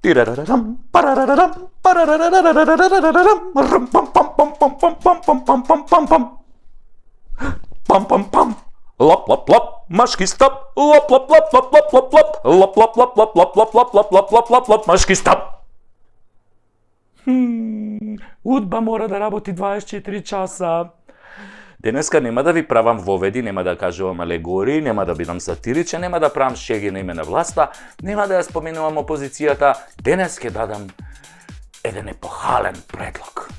Тирарарам, парарарарам, парарарарарарарарарам, рум, пам, пам, пам, пам, пам, пам, пам, пам, пам, пам, пам. Пам, пам, пам. Лап, лап, лап, машки стоп. Лап, лап, лап, лап, лап, лап, лап. Лап, лап, лап, лап, лап, лап, лап, лап, лап, лап, лап, лап, машки стоп. Удба мора да работи 24 часа. Денеска нема да ви правам воведи, нема да кажувам алегории, нема да бидам сатиричен, нема да правам шеги на име на власта, нема да ја споменувам опозицијата. Денес ќе дадам еден епохален предлог.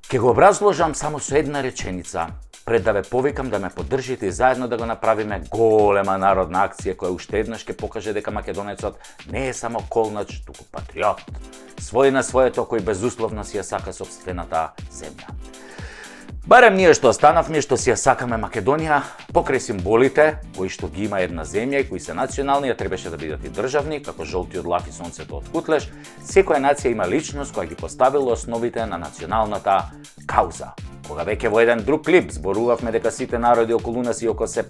Ќе го образложам само со една реченица, пред да ве повикам да ме поддржите и заедно да го направиме голема народна акција која уште еднаш ќе покаже дека македонецот не е само колнач, туку патриот. Свој на своето кој безусловно си ја сака сопствената земја. Барем ние што останавме, што си ја сакаме Македонија, покрај символите кои што ги има една земја и кои се национални, ја требаше да бидат и државни, како жолтиот лак и сонцето од Кутлеш, секоја нација има личност која ги поставила основите на националната кауза. Кога веќе во еден друг клип зборувавме дека сите народи околу нас и око се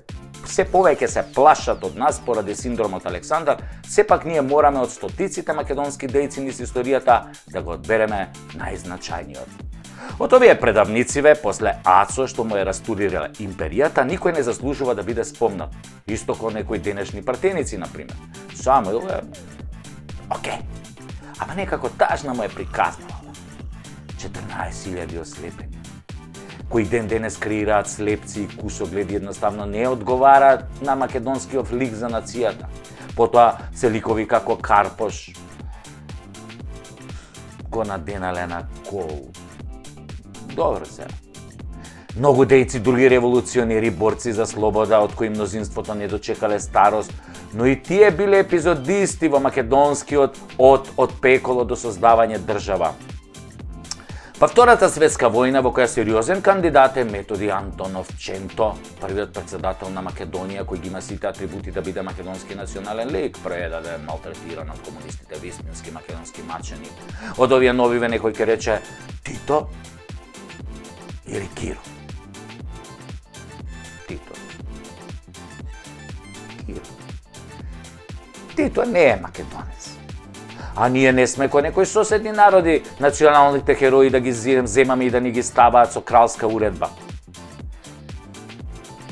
повеќе се плашат од нас поради синдромот Александар, сепак ние мораме од стотиците македонски дејци низ историјата да го одбереме најзначајниот. Од овие предавнициве, после Ацо што му е растурирала империјата, никој не заслужува да биде спомнат. Исто како некои денешни партеници, например. Само е... Океј. Ама некако тажна му е приказнала. 14.000 ослепени, кои ден денес креираат слепци и кусогледи, едноставно не одговараат на македонскиот лик за нацијата. Потоа се ликови како Карпош го наденале на кол. Добро се. Многу дејци, други револуционери, борци за слобода, од кои мнозинството не дочекале старост, но и тие биле епизодисти во македонскиот од пеколо до создавање држава. Па Втората светска војна, во која сериозен кандидат е Методи Антонов Ченто, првиот председател на Македонија, кој ги има сите атрибути да биде македонски национален лик, предаде малтретиран од комунистите, вистински македонски мачени. Од овие новиве некој ќе рече Тито или Киро? Тито. Киро. Тито не е македонец. А ние не сме кој некои соседни народи, националните херои да ги земаме и да ни ги ставаат со кралска уредба.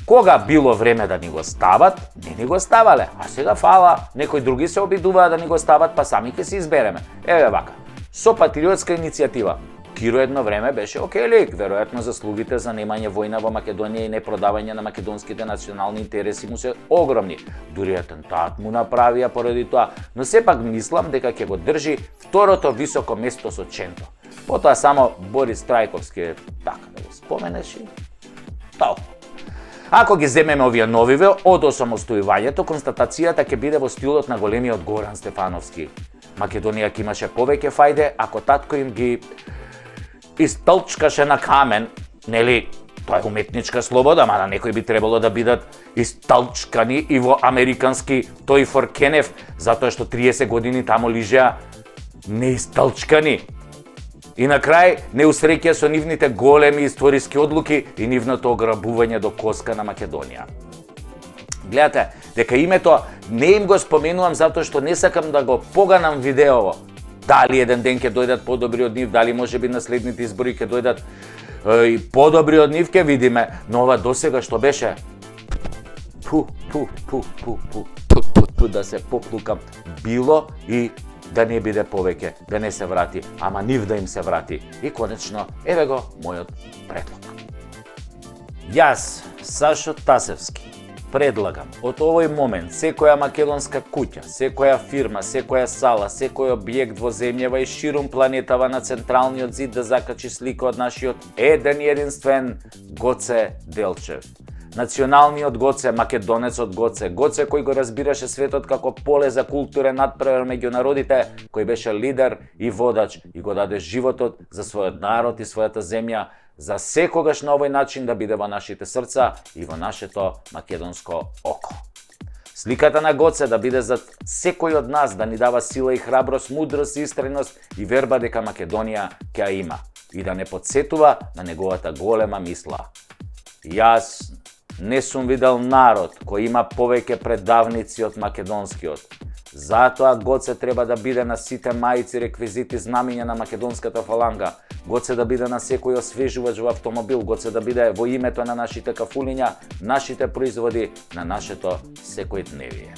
Кога било време да ни го стават, не ни го ставале, а сега фала, некои други се обидуваат да ни го стават, па сами ќе се избереме. Еве вака, со патриотска иницијатива. Киро едно време беше океј лик, веројатно заслугите за немање војна во Македонија и непродавање на македонските национални интереси му се огромни. Дури атентат му направија поради тоа, но сепак мислам дека ќе го држи второто високо место со Ченто. Потоа само Борис Трајковски така да го споменеш и толку. Ако ги земеме овие новиве, од осамостојувањето, констатацијата ќе биде во стилот на големиот Горан Стефановски. Македонија ќе имаше повеќе фајде ако татко им ги истолчкаше на камен, нели, тоа е уметничка слобода, мада некои би требало да бидат истолчкани и во американски тој for Кенеф, затоа што 30 години таму лижеа неистолчкани. И на крај не усреќа со нивните големи историски одлуки и нивното ограбување до коска на Македонија. Гледате, дека името не им го споменувам затоа што не сакам да го поганам видеово. Дали еден ден ќе дојдат подобри од нив, дали можеби на следните избори ќе дојдат и подобри од нив, ќе видиме. Но ова досега што беше да се поплукам било и да не биде повеќе, да не се врати, ама нив да им се врати. И конечно, еве го мојот предлог. Јас, Сашо Тасевски, предлагам од овој момент секоја македонска куќа, секоја фирма, секоја сала, секој објект во земјава и ширум планетава на централниот зид да закачи слика од нашиот еден единствен Гоце Делчев. Националниот Гоце, македонецот Гоце, Гоце кој го разбираше светот како поле за културен надпревар меѓу народите, кој беше лидер и водач и го даде животот за својот народ и својата земја, за секогаш на овој начин да биде во нашите срца и во нашето македонско око. Сликата на Гоце да биде за секој од нас, да ни дава сила и храброст, мудрост и истреност и верба дека Македонија ќе ја има и да не подсетува на неговата голема мисла. Јас не сум видел народ кој има повеќе предавници од македонскиот. Затоа Гоце треба да биде на сите мајци, реквизити, знамиња на македонската фаланга. Гоце да биде на секој освежувач во автомобил, Гоце да биде во името на нашите кафулиња, нашите производи, на нашето секојдневие.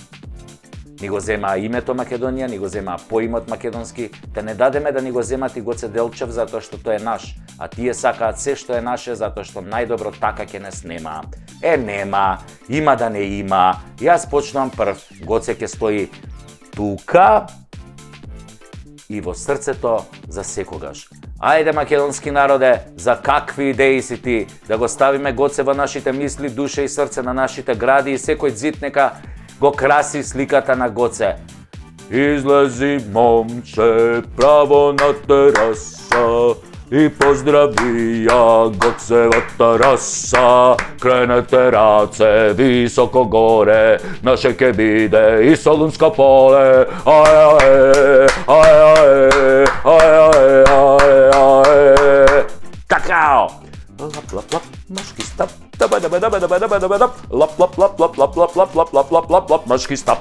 Ни го зема името Македонија, ни го зема поимот македонски, те не дадеме да ни го земат и Гоце Делчев затоа што тој е наш, а тие сакаат се што е наше затоа што најдобро така ќе не снема. Нема, има да не има. Јас почнувам прв, Гоце ќе стои тука и во срцето за секогаш. Ајде, македонски народе, за какви идеи си ти? Да го ставиме Гоце во нашите мисли, душа и срце, на нашите гради и секој зид нека го краси сликата на Гоце. Излези, момче, право на тераса и поздрави ја Гоцевата раса. Кренете раце високо горе, наше ке биде и Солунско поле. Ај, ај, ај, ај, ај, ај, ај. Какао! Лап, лап, лап, машки стап. Даба, даба, даба, даба, даба, даба, даба. Лап, лап, лап, лап, лап, лап, лап, лап, лап, лап, лап, лап, машки стап.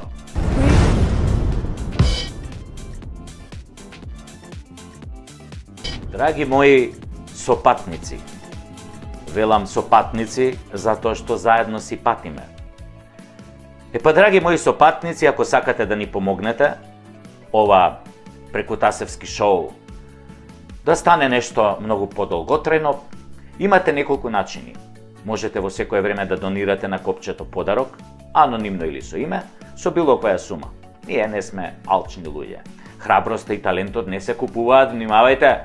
Драги мои сопатници, велам сопатници затоа што заедно си патиме. Драги мои сопатници, ако сакате да ни помогнете, ова прекутасевски шоу да стане нешто многу подолготрајно, имате неколку начини. Можете во секое време да донирате на копчето подарок, анонимно или со име, со било која сума. Ние не сме алчни луѓе. Храброста и талентот не се купуваат, внимавајте.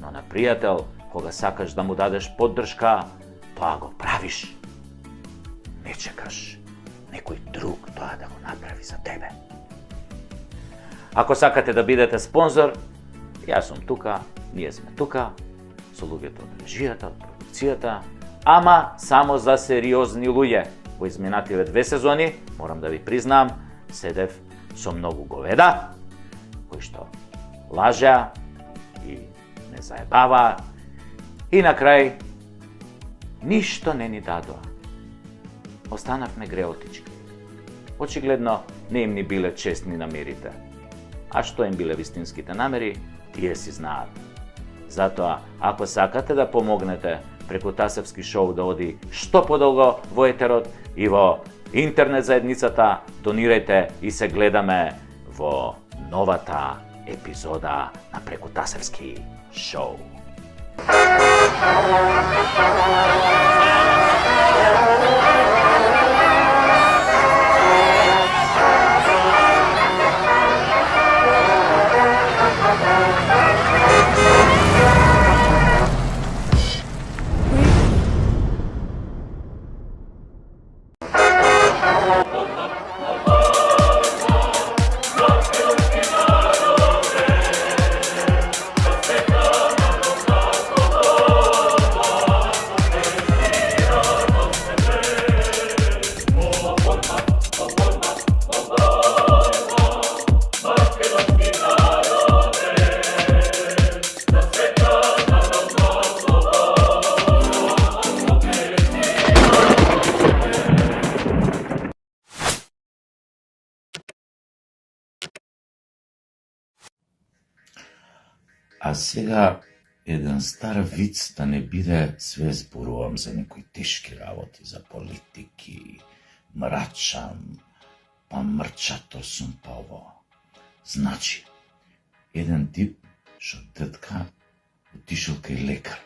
Но на пријател, кога сакаш да му дадеш поддршка, тоа го правиш. Не чекаш некој друг тоа да го направи за тебе. Ако сакате да бидете спонзор, јас сум тука, ние сме тука, со луѓето од режијата, од продукцијата, ама само за сериозни луѓе. Во изминативе 2 сезони, морам да ви признам, седев со многу говеда, кои што лажа и не заебава, и на крај ништо не ни дадоа. Останавме греотички. Очигледно не им ни биле честни намерите. А што им биле вистинските намери, тие си знаат. Затоа, ако сакате да помогнете Прекутасевски шоу да оди што подолго во етерот и во интернет заедницата, донирајте и се гледаме во новата епизода на Прекутасевски шоу. А сега еден стар виц да не биде све зборувам за некои тешки работи, за политики, мрачам, па мрчато сум па ово. Значи, еден тип што детка отишол кај лекар.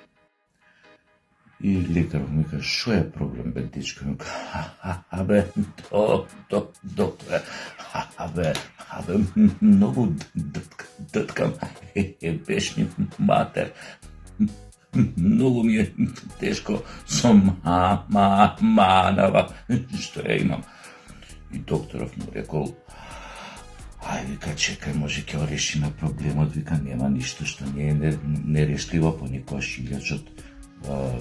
И лекар му вика, шо е проблем, бе, дечко? Му вика, абе, докторе, абе, многу дъткам, беше ми матер. Многу ми е тешко со манава, што ја имам. И докторов му рекол, ај, вика, чекај, може ќе решиме проблемот, вика, нема ништо што не е нерешливо, понекогаш илјачот,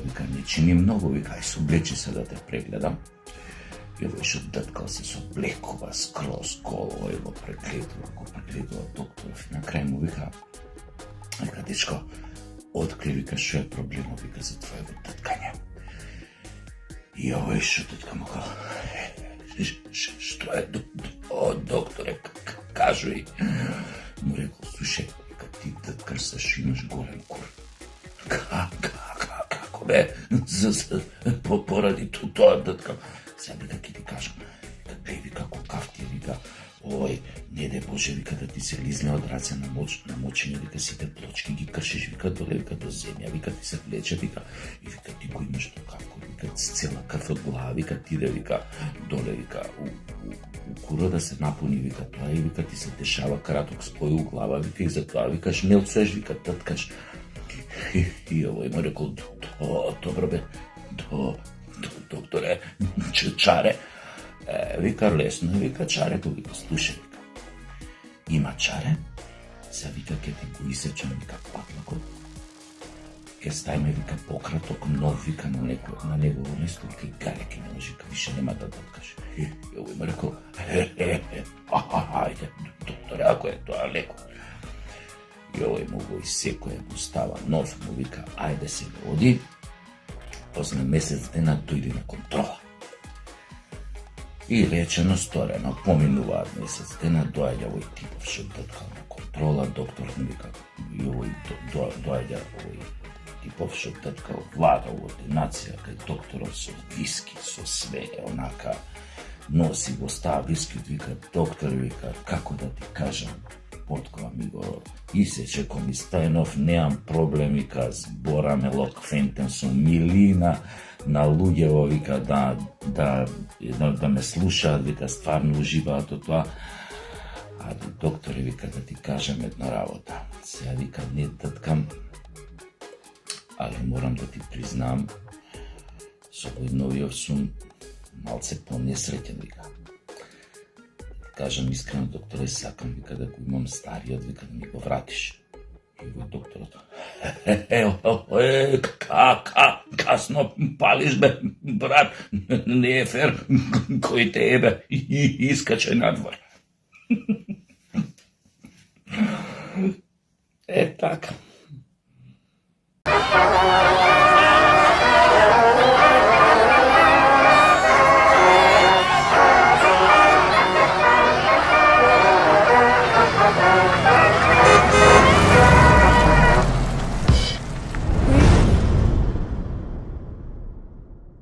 вика, не чини многу, вика, ај, соблечи се да те прегледам. И овој што дъткал се соблекува скроз голо, и го прегледува докторов. И на крај му вика, дечко, откри, вика, што е проблемот, вика, за твоето дъткање. I ovaj što tetka mu kao, što je, doktore, kažu i, mu rekao, slušaj, kad ti trsaš imaš golem kur. Kako be, poradi to, tetka. Sad bi kak ti kažem, kad bi vika ko kaftir, vika, ne daj Bože, vika da ti se lizne od raca na močenje, vika si te pločki gi kršiš, vika dole, vika do zemlja, vika ti se vleče, vika, i vika ti ko imaš to kako, vika cijela krv od glava, vika ti ide, vika dole, vika u kuro da se napuni, vika to, i vika ti se dešava kratok spoj u glava, vika i zato, vika šmilcuješ, vika tatkaš, i ovo ima rekao, dobro be, doktore, čare, vika lesno, vika čare, to vika, slušaj, vika, ima čare, sa vika kje ti go isečem, vika, patlako, kje stajme, vika, pokratok, nov, vika, na njegovo mesto, vika, i gareke ne može, vika, više nema da dotkaš. I ovo ima rekao, ajde, doktore, ako je to, ali neko. I ovo je mogo iseko, je Gustava, nov mu vika, ajde se vodi, posle mesec dena dojde na kontrola. I rečeno, storeno, pominува mesec dena, dođe ovoj tipovšeg dotkana kontrola, doktor vika, i ovoj dođe ovoj tipovšeg dotkao vlada u ordinacija, kaj doktorov su viski, su sve, onaka, nosi Gustava viski, vika, doktor, vika, kako da ti kažem, potko amigo, iseče ko mi Stajnov, nemam problem, vika, zborame lokventen su milina na Luđevo, vika, da me sluša, vika, stvarno uživa to, ali doktore, vika, da ti kažem jedna ravota, se ja, vika, ne tatkam, ali moram da ti priznam, s ovoj novijov sum malce ponesrećen, vika. Kažem iskreno, doktore, sakam, vika, da imam stariji od, vika, da mi go vratiš. I ovaj doktor, kasno pališ, be, brat, ne je fer, koji te jebe, iskače na dvor. Tak.